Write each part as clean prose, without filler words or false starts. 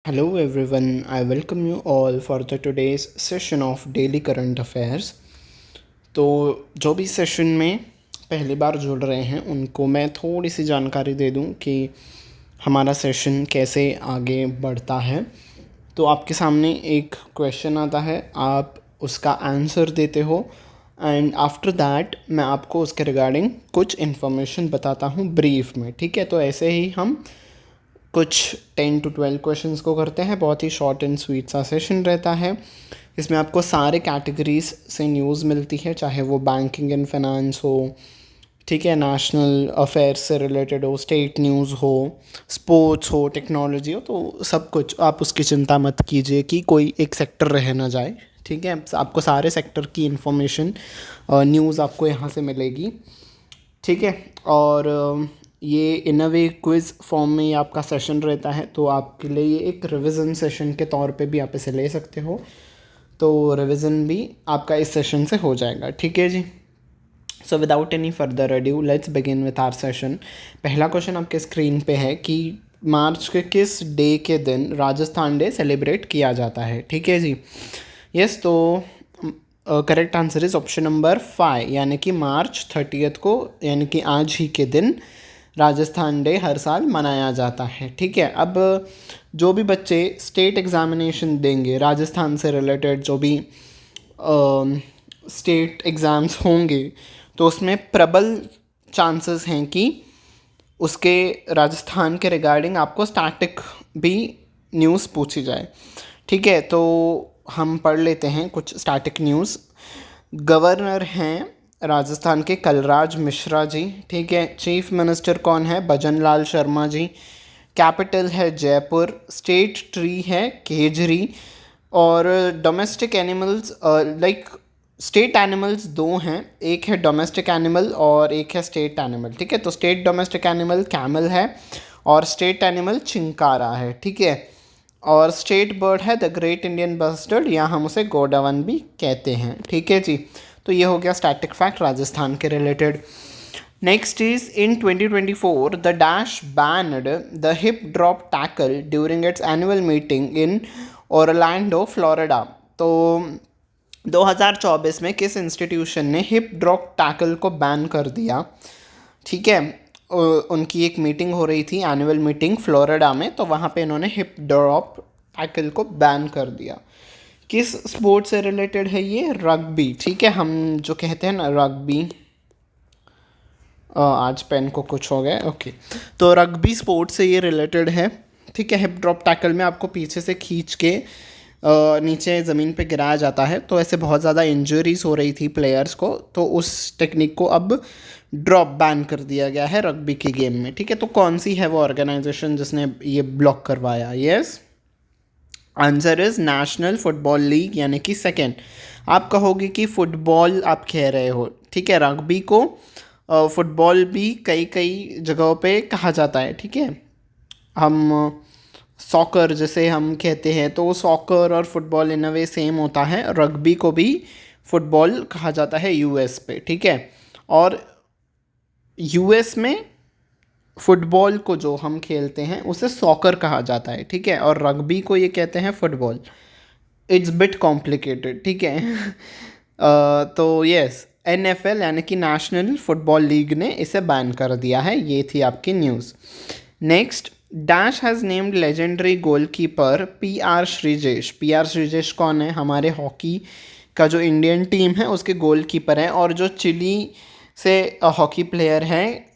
Hello everyone, I welcome you all for the today's session of Daily Current Affairs। तो जो भी session में पहली बार जुड़ रहे हैं उनको मैं थोड़ी सी जानकारी दे दूं कि हमारा सेशन कैसे आगे बढ़ता है। तो आपके सामने एक क्वेश्चन आता है, आप उसका आंसर देते हो एंड आफ्टर दैट मैं आपको उसके रिगार्डिंग कुछ इन्फॉर्मेशन बताता हूँ ब्रीफ में। ठीक है, तो ऐसे ही हम कुछ 10 to 12 क्वेश्चंस को करते हैं। बहुत ही शॉर्ट एंड स्वीट सा सेशन रहता है। इसमें आपको सारे कैटेगरीज से न्यूज़ मिलती है, चाहे वो बैंकिंग एंड फाइनेंस हो, ठीक है, नेशनल अफेयर्स से रिलेटेड हो, स्टेट न्यूज़ हो, स्पोर्ट्स हो, टेक्नोलॉजी हो, तो सब कुछ। आप उसकी चिंता मत कीजिए कि कोई एक सेक्टर रह ना जाए। ठीक है, आपको सारे सेक्टर की इंफॉर्मेशन न्यूज़ आपको यहाँ से मिलेगी। ठीक है, और ये इन अ वे क्विज़ फॉर्म में ये आपका सेशन रहता है, तो आपके लिए ये एक रिवीजन सेशन के तौर पे भी आप इसे ले सकते हो। तो रिवीजन भी आपका इस सेशन से हो जाएगा। ठीक है जी। So without any further adieu let's begin with our session. पहला क्वेश्चन आपके स्क्रीन पे है कि मार्च के किस डे के दिन राजस्थान डे सेलिब्रेट किया जाता है। ठीक है जी। यस, तो correct answer is option number 5, यानी कि मार्च 30 को, यानी कि आज ही के दिन राजस्थान डे हर साल मनाया जाता है। ठीक है, अब जो भी बच्चे स्टेट एग्ज़ामिनेशन देंगे राजस्थान से रिलेटेड, जो भी स्टेट एग्ज़ाम्स होंगे, तो उसमें प्रबल चांसेस हैं कि उसके राजस्थान के रिगार्डिंग आपको स्टैटिक भी न्यूज़ पूछी जाए। ठीक है, तो हम पढ़ लेते हैं कुछ स्टैटिक न्यूज़। गवर्नर हैं राजस्थान के कलराज मिश्रा जी। ठीक है, चीफ मिनिस्टर कौन है? भजन लाल शर्मा जी। कैपिटल है जयपुर। स्टेट ट्री है केजरी। और domestic animals, like state animals दो हैं, एक है डोमेस्टिक एनिमल और एक है स्टेट एनिमल। ठीक है, तो स्टेट डोमेस्टिक एनिमल कैमल है और स्टेट एनिमल चिंकारा है। ठीक है, और स्टेट बर्ड है द ग्रेट इंडियन बस्टर्ड, या हम उसे गोडावन भी कहते हैं। ठीक है जी, तो ये हो गया स्टैटिक फैक्ट राजस्थान के related. Next is in 2024 the dash banned the hip drop tackle during its annual meeting in Orlando Florida. तो 2024 में किस इंस्टीट्यूशन ने हिप ड्रॉप टैकल को बैन कर दिया? ठीक है, उनकी एक मीटिंग हो रही थी, एनुअल मीटिंग फ्लोरिडा में, तो वहाँ पे इन्होंने हिप ड्रॉप टैकल को बैन कर दिया। किस स्पोर्ट से रिलेटेड है ये? रग्बी। ठीक है, हम जो कहते हैं ना रग्बी, आज पेन को कुछ हो गया। ओके, तो रग्बी स्पोर्ट से ये रिलेटेड है। ठीक है, हिप ड्रॉप टैकल में आपको पीछे से खींच के नीचे ज़मीन पे गिराया जाता है, तो ऐसे बहुत ज़्यादा इंजरीज हो रही थी प्लेयर्स को, तो उस टेक्निक को अब ड्रॉप बैन कर दिया गया है रग्बी की गेम में। ठीक है, तो कौन सी है वो ऑर्गेनाइजेशन जिसने ये ब्लॉक करवाया? Yes, answer is national football league, यानी कि सेकेंड। आप कहोगे कि फुटबॉल आप कह रहे हो, ठीक है, रग्बी को फुटबॉल भी कई कई जगहों पे कहा जाता है। ठीक है, हम सॉकर जैसे हम कहते हैं, तो सॉकर और football in a way same होता है। रग्बी को भी फुटबॉल कहा जाता है यूएस पे। ठीक है, और यूएस में फुटबॉल को जो हम खेलते हैं उसे सॉकर कहा जाता है। ठीक है, और रग्बी को ये कहते हैं फुटबॉल। It's bit complicated. ठीक है तो यस, NFL यानी कि नेशनल फुटबॉल लीग ने इसे बैन कर दिया है। ये थी आपकी news. Next, dash has named legendary goalkeeper PR Sreejesh. PR Sreejesh कौन है? हमारे हॉकी का जो इंडियन टीम है उसके गोलकीपर हैं, और जो चिली से हॉकी प्लेयर हैं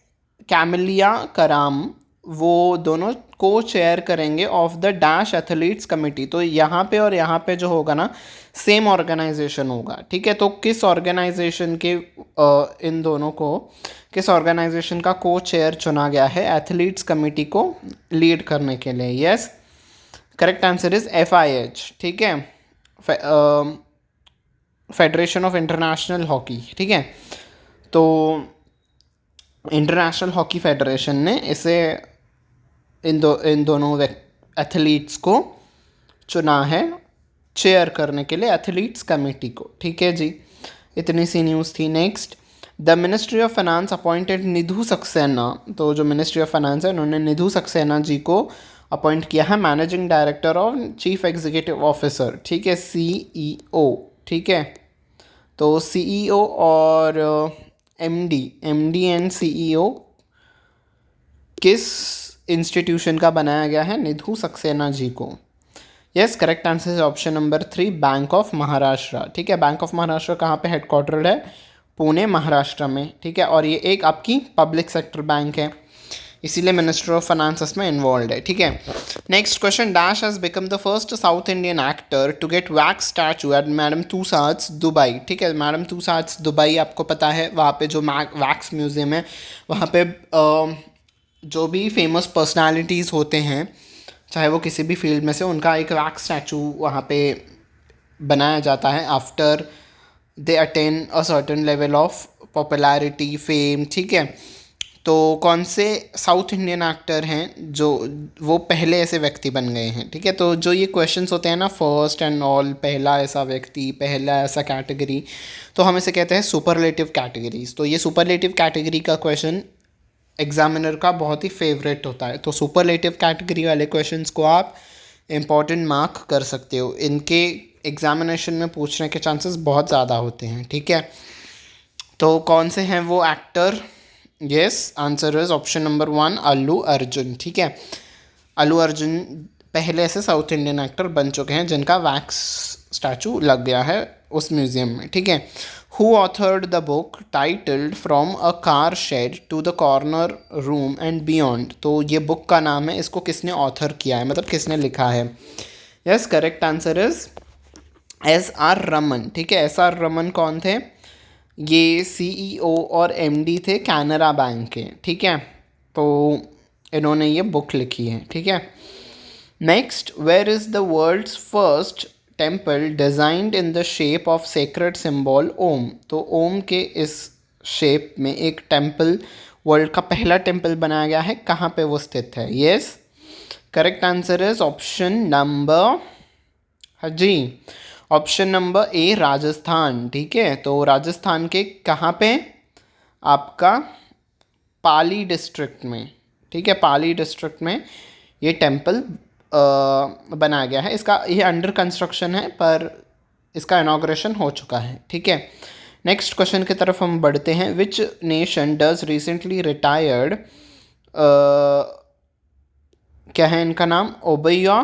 कैमिलिया कराम, वो दोनों को चेयर करेंगे of the dash athletes committee. तो यहाँ पे और यहाँ पे जो होगा ना, सेम ऑर्गेनाइजेशन होगा। ठीक है, तो किस ऑर्गेनाइजेशन के इन दोनों को किस ऑर्गेनाइजेशन का को चेयर चुना गया है एथलीट्स कमेटी को लीड करने के लिए? Yes, correct answer is FIH। ठीक है, फेडरेशन ऑफ इंटरनेशनल हॉकी। ठीक है, तो इंटरनेशनल हॉकी फेडरेशन ने इसे इन दोनों एथलीट्स को चुना है चेयर करने के लिए, एथलीट्स कमेटी को। ठीक है जी, इतनी सी न्यूज़ थी। Next, the ministry of finance appointed Nidhu Saxena. तो जो मिनिस्ट्री ऑफ फाइनेंस है, उन्होंने निधु सक्सेना जी को अपॉइंट किया है मैनेजिंग डायरेक्टर और चीफ एग्जीक्यूटिव ऑफिसर, ठीक है, CEO, ठीक है। तो CEO और MD एंड CEO किस इंस्टीट्यूशन का बनाया गया है? निधु सक्सेना जी को। यस, करेक्ट आंसर है option number 3, bank of Maharashtra, ठीक है। बैंक ऑफ महाराष्ट्र कहाँ पे हेडक्वार्टर्ड है? पुणे, महाराष्ट्र में, ठीक है। और ये एक आपकी पब्लिक सेक्टर बैंक है, इसीलिए मिनिस्टर ऑफ फाइनेंस इसमें इन्वॉल्व है, ठीक है। Next question, dash has become the first south Indian actor to get wax statue at madam Tussauds Dubai, ठीक है। मैडम तुसाद्स दुबई आपको पता है, वहाँ पे जो वैक्स म्यूजियम है, वहाँ पे जो भी फेमस पर्सनालिटीज़ होते हैं, चाहे वो किसी भी फील्ड में से, उनका एक वैक्स स्टैचू वहाँ पे बनाया जाता है after they attain a certain level of popularity, fame, ठीक है। तो कौन से साउथ इंडियन एक्टर हैं जो वो पहले ऐसे व्यक्ति बन गए हैं, ठीक है। तो जो ये क्वेश्चंस होते हैं ना, फर्स्ट एंड ऑल, पहला ऐसा व्यक्ति, पहला ऐसा कैटेगरी, तो हम इसे कहते हैं सुपरलेटिव कैटेगरीज। तो ये सुपरलेटिव कैटेगरी का क्वेश्चन एग्जामिनर का बहुत ही फेवरेट होता है। तो सुपरलेटिव कैटेगरी वाले क्वेश्चंस को आप इम्पॉर्टेंट मार्क कर सकते हो, इनके एग्जामिनेशन में पूछने के चांसेस बहुत ज़्यादा होते हैं, ठीक है। तो कौन से हैं वो actor? Yes, answer is option number 1, Allu Arjun, ठीक है। अल्लू अर्जुन पहले से साउथ इंडियन एक्टर बन चुके हैं जिनका वैक्स स्टैचू लग गया है उस म्यूजियम में, ठीक है। Who authored the book titled from a car shed to the corner room and beyond? तो ये बुक का नाम है, इसको किसने ऑथर किया है, मतलब किसने लिखा है? Yes, correct answer is SR Raman, ठीक है। SR रमन कौन थे? ये CEO और MD थे कैनरा बैंक के, ठीक है। तो इन्होंने ये बुक लिखी है, ठीक है। Next, where is the world's first temple designed in the shape of sacred symbol Om? तो ओम के इस शेप में एक टेम्पल, वर्ल्ड का पहला टेम्पल बनाया गया है, कहाँ पे वो स्थित है? Yes, correct answer is option number, हाँ जी, ऑप्शन नंबर A, राजस्थान, ठीक है। तो राजस्थान के कहाँ पे? आपका पाली डिस्ट्रिक्ट में, ठीक है, पाली डिस्ट्रिक्ट में ये टेम्पल बनाया गया है। इसका ये अंडर कंस्ट्रक्शन है, पर इसका इनॉग्रेशन हो चुका है, ठीक है। नेक्स्ट क्वेश्चन की तरफ हम बढ़ते हैं। Which nation does recently retired, क्या है इनका नाम? ओबैया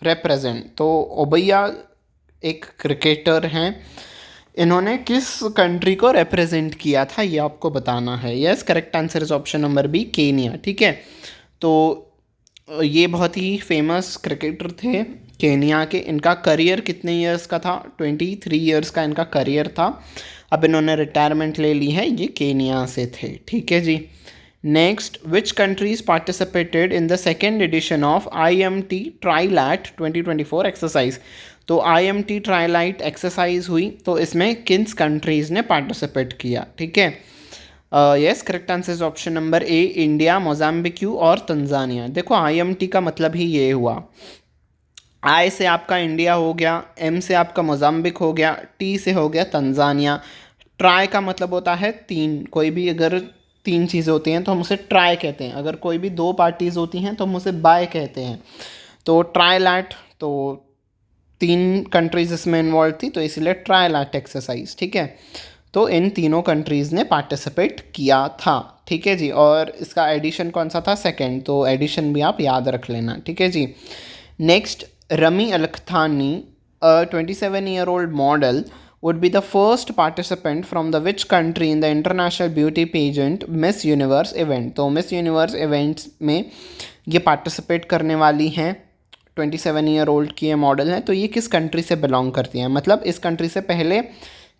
रिप्रेजेंट। तो ओबैया एक क्रिकेटर हैं, इन्होंने किस कंट्री को रिप्रेजेंट किया था, ये आपको बताना है। Yes, correct answer is option number B, Kenya, ठीक है। तो ये बहुत ही फेमस क्रिकेटर थे केनिया के। इनका करियर कितने ईयर्स का था? 23 ईयर्स का इनका करियर था। अब इन्होंने रिटायरमेंट ले ली है, ये केनिया से थे, ठीक है जी। Next, which countries participated in the second edition of IMT trilat 2024 exercise? तो IMT ट्राईलाइट एक्सरसाइज हुई, तो इसमें किन्स कंट्रीज़ ने पार्टिसिपेट किया, ठीक है। Yes, correct answer is option number A, India, Mozambique और तंजानिया। देखो, IMT का मतलब ही ये हुआ, I से आपका इंडिया हो गया, M से आपका मोजाम्बिक हो गया, T से हो गया तंजानिया। ट्राई का मतलब होता है 3, कोई भी अगर 3 चीज़ें होती हैं तो हम उसे ट्राई कहते हैं, अगर कोई भी 2 पार्टीज़ होती हैं तो हम उसे बाय कहते हैं। तो ट्राईलैट, तो 3 कंट्रीज़ इसमें इन्वॉल्व थी, तो इसीलिए ट्राईलैट एक्सरसाइज, ठीक है। तो इन तीनों कंट्रीज़ ने पार्टिसिपेट किया था, ठीक है जी। और इसका एडिशन कौन सा था? सेकेंड। तो एडिशन भी आप याद रख लेना, ठीक है जी। Next, Rumy Alqahtani, a 27-year-old model, would be the first participant from the which country in the international beauty pageant Miss Universe event? तो Miss Universe events में ये पार्टिसिपेट करने वाली हैं, 27-year-old की ये मॉडल है। तो ये किस कंट्री से बिलोंग करती हैं? मतलब इस कंट्री से पहले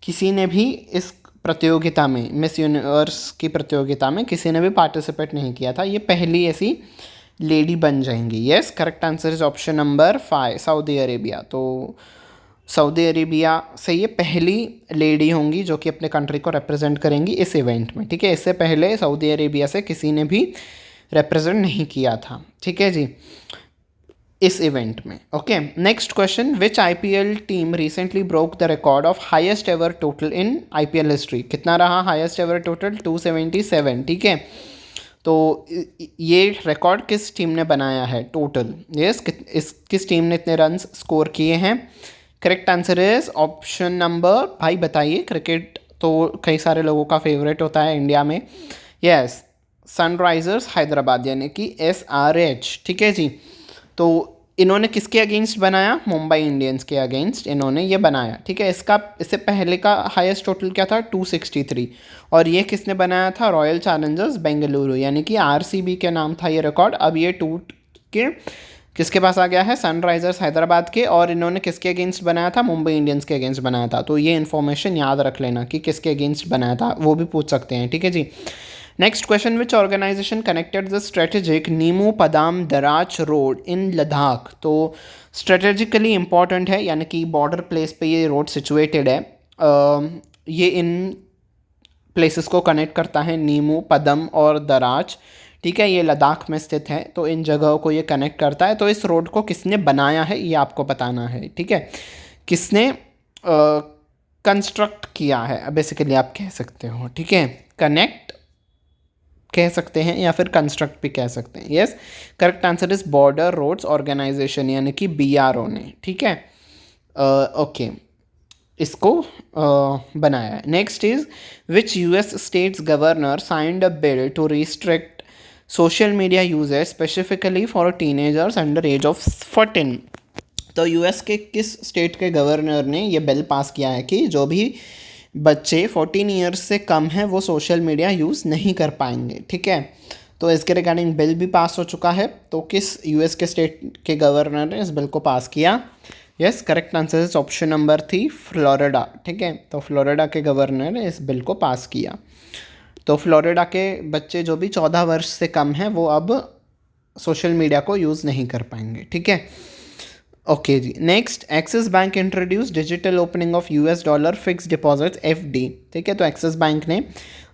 किसी ने भी इस प्रतियोगिता में, मिस यूनिवर्स की प्रतियोगिता में किसी ने भी पार्टिसिपेट नहीं किया था, ये पहली ऐसी लेडी बन जाएंगी। Yes, correct answer is option number 5, Saudi Arabia. तो सऊदी अरेबिया से ये पहली लेडी होंगी जो कि अपने कंट्री को रिप्रेजेंट करेंगी इस इवेंट में, ठीक है। इससे पहले सऊदी अरेबिया से किसी ने भी रिप्रेजेंट नहीं किया था, ठीक है जी, इस इवेंट में। Okay, next question, which IPL team recently broke the record of highest ever total in IPL history? कितना रहा हाईएस्ट एवर टोटल? 277, ठीक है। तो ये रिकॉर्ड किस टीम ने बनाया है टोटल? यस, किस टीम ने इतने रन्स स्कोर किए हैं? Correct answer is option number, भाई बताइए, क्रिकेट तो कई सारे लोगों का फेवरेट होता है इंडिया में। यस, सनराइजर्स हैदराबाद यानी कि SRH। ठीक है जी। तो इन्होंने किसके अगेंस्ट बनाया? मुंबई इंडियंस के अगेंस्ट इन्होंने ये बनाया। ठीक है, इससे पहले का हाईएस्ट टोटल क्या था? 263। और ये किसने बनाया था? रॉयल चैलेंजर्स बेंगलुरु यानी कि RCB के नाम था ये रिकॉर्ड। अब ये टूट के किसके पास आ गया है? सनराइजर्स हैदराबाद के। और इन्होंने किसके अगेंस्ट बनाया था? मुंबई इंडियंस के अगेंस्ट बनाया था। तो ये इन्फॉर्मेशन याद रख लेना कि किसके अगेंस्ट बनाया था, वो भी पूछ सकते हैं। ठीक है जी। Next question, which organisation connected the strategic Nimu Padam Darcha road in Ladakh? तो स्ट्रेटेजिकली इंपॉर्टेंट है, यानी कि बॉर्डर प्लेस पे ये रोड सिचुएटेड है। ये इन प्लेसेस को कनेक्ट करता है, नीमू, पदम और दराज। ठीक है, ये लद्दाख में स्थित है, तो इन जगहों को ये कनेक्ट करता है। तो इस रोड को किसने बनाया है ये आपको बताना है। ठीक है, किसने कंस्ट्रक्ट किया है बेसिकली आप कह सकते हो। ठीक है, कनेक्ट कह सकते हैं या फिर कंस्ट्रक्ट भी कह सकते हैं। Yes, correct answer is border roads organisation यानी कि BRO ने। ठीक है, ओके, इसको बनाया है। Next is which US states governor signed a bill to restrict social media usage specifically for teenagers under age of 14? तो US के किस स्टेट के गवर्नर ने ये बिल पास किया है कि जो भी बच्चे 14 ईयर्स से कम हैं वो सोशल मीडिया यूज़ नहीं कर पाएंगे? ठीक है, तो इसके रिगार्डिंग बिल भी पास हो चुका है। तो किस US के स्टेट के गवर्नर ने इस बिल को पास किया? Yes, correct answer is option number 3, Florida. ठीक है, तो फ्लोरिडा के गवर्नर ने इस बिल को पास किया। तो फ्लोरिडा के बच्चे जो भी 14 वर्ष से कम हैं वो अब सोशल मीडिया को यूज़ नहीं कर पाएंगे। ठीक है, okay ji. Next, axis bank introduce digital opening of $, fix deposit FD। ठीक है, तो एक्सिस बैंक ने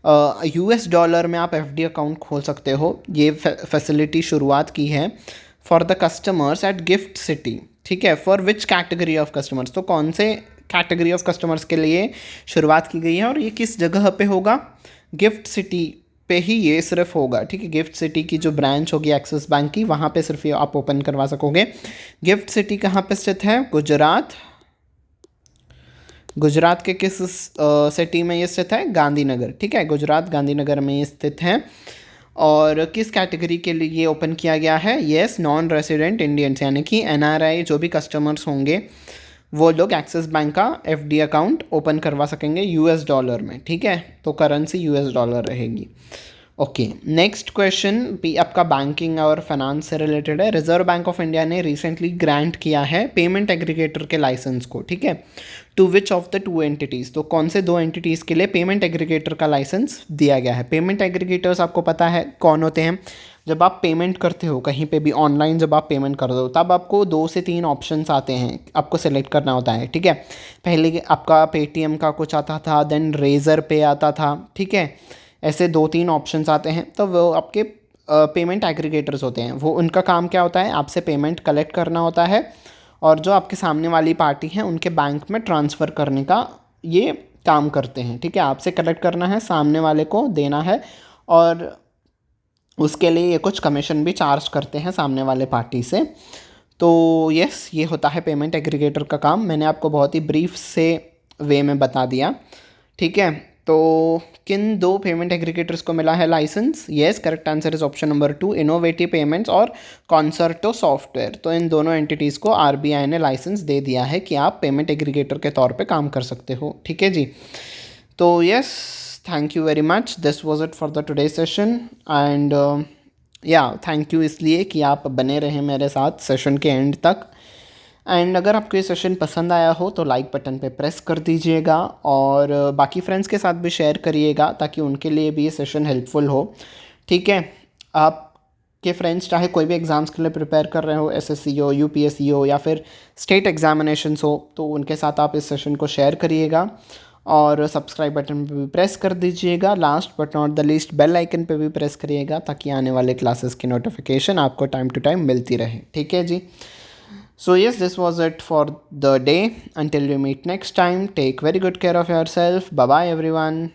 $, में आप FD अकाउंट खोल सकते हो, ये फैसिलिटी शुरुआत की है for the customers eight gift city. ठीक है, for which category of customers? तो कौन से कैटेगरी ऑफ कस्टमर्स के लिए शुरुआत की गई है और ये किस जगह पे होगा? गिफ्ट सिटी पे ही ये सिर्फ होगा। ठीक है, गिफ्ट सिटी की जो ब्रांच होगी एक्सिस बैंक की, वहाँ पे सिर्फ ये आप ओपन करवा सकोगे। गिफ्ट सिटी कहाँ पे स्थित है? गुजरात। गुजरात के किस सिटी में ये स्थित है? गांधीनगर। ठीक है, गुजरात गांधीनगर में ये स्थित है। और किस कैटेगरी के लिए ओपन किया गया है? येस, नॉन रेसिडेंट इंडियंस यानी कि NRI जो भी कस्टमर्स होंगे वो लोग एक्सिस बैंक का FD अकाउंट ओपन करवा सकेंगे $, में। ठीक है, तो करेंसी $, रहेगी। ओके, नेक्स्ट क्वेश्चन भी आपका बैंकिंग और फाइनेंस से रिलेटेड है। रिजर्व बैंक ऑफ इंडिया ने रिसेंटली ग्रांट किया है पेमेंट एग्रीगेटर के लाइसेंस को। ठीक है, to which of the 2 entities? तो कौन से 2 एंटिटीज़ के लिए पेमेंट एग्रीगेटर का लाइसेंस दिया गया है? पेमेंट एग्रीगेटर्स आपको पता है कौन होते हैं? जब आप पेमेंट करते हो कहीं पे भी ऑनलाइन, जब आप पेमेंट कर दो तब आपको 2 से 3 ऑप्शंस आते हैं, आपको सेलेक्ट करना होता है। ठीक है, पहले आपका पेटीएम का कुछ आता था, देन रेजर पे आता था। ठीक है, ऐसे 2-3 ऑप्शंस आते हैं, तो वो आपके पेमेंट एग्रीगेटर्स होते हैं। वो उनका काम क्या होता है? आपसे पेमेंट कलेक्ट करना होता है और जो आपके सामने वाली पार्टी है उनके बैंक में ट्रांसफ़र करने का ये काम करते हैं। ठीक है, आपसे कलेक्ट करना है, सामने वाले को देना है, और उसके लिए ये कुछ कमीशन भी चार्ज करते हैं सामने वाले पार्टी से। तो यस, ये होता है पेमेंट एग्रीगेटर का काम। मैंने आपको बहुत ही ब्रीफ से वे में बता दिया। ठीक है, तो किन 2 पेमेंट एग्रीगेटर्स को मिला है licence? Yes, correct answer is option number 2, Innovative Payments और कॉन्सर्टो सॉफ्टवेयर। तो इन दोनों एंटिटीज़ को RBI ने लाइसेंस दे दिया है कि आप पेमेंट एग्रीगेटर के तौर पे काम कर सकते हो। ठीक है जी, तो yes, thank you very much, this was it for the today session. And या थैंक यू इसलिए कि आप बने रहें मेरे साथ सेशन के एंड तक। एंड अगर आपको ये सेशन पसंद आया हो तो लाइक बटन पे प्रेस कर दीजिएगा और बाकी फ्रेंड्स के साथ भी शेयर करिएगा ताकि उनके लिए भी ये सेशन हेल्पफुल हो। ठीक है, आपके फ्रेंड्स चाहे कोई भी एग्ज़ाम्स के लिए प्रिपेयर कर रहे हो, SSC हो, UPSC हो या फिर स्टेट एग्जामिनेशंस हो, तो उनके साथ आप इस सेशन को शेयर करिएगा और सब्सक्राइब बटन पे भी प्रेस कर दीजिएगा। Last but not the least, bell icon पे भी प्रेस करिएगा ताकि आने वाले क्लासेस की नोटिफिकेशन आपको टाइम टू टाइम मिलती रहे। ठीक है जी, so yes, this was it for the day. Until we meet next time, take very good care of yourself. Bye bye everyone.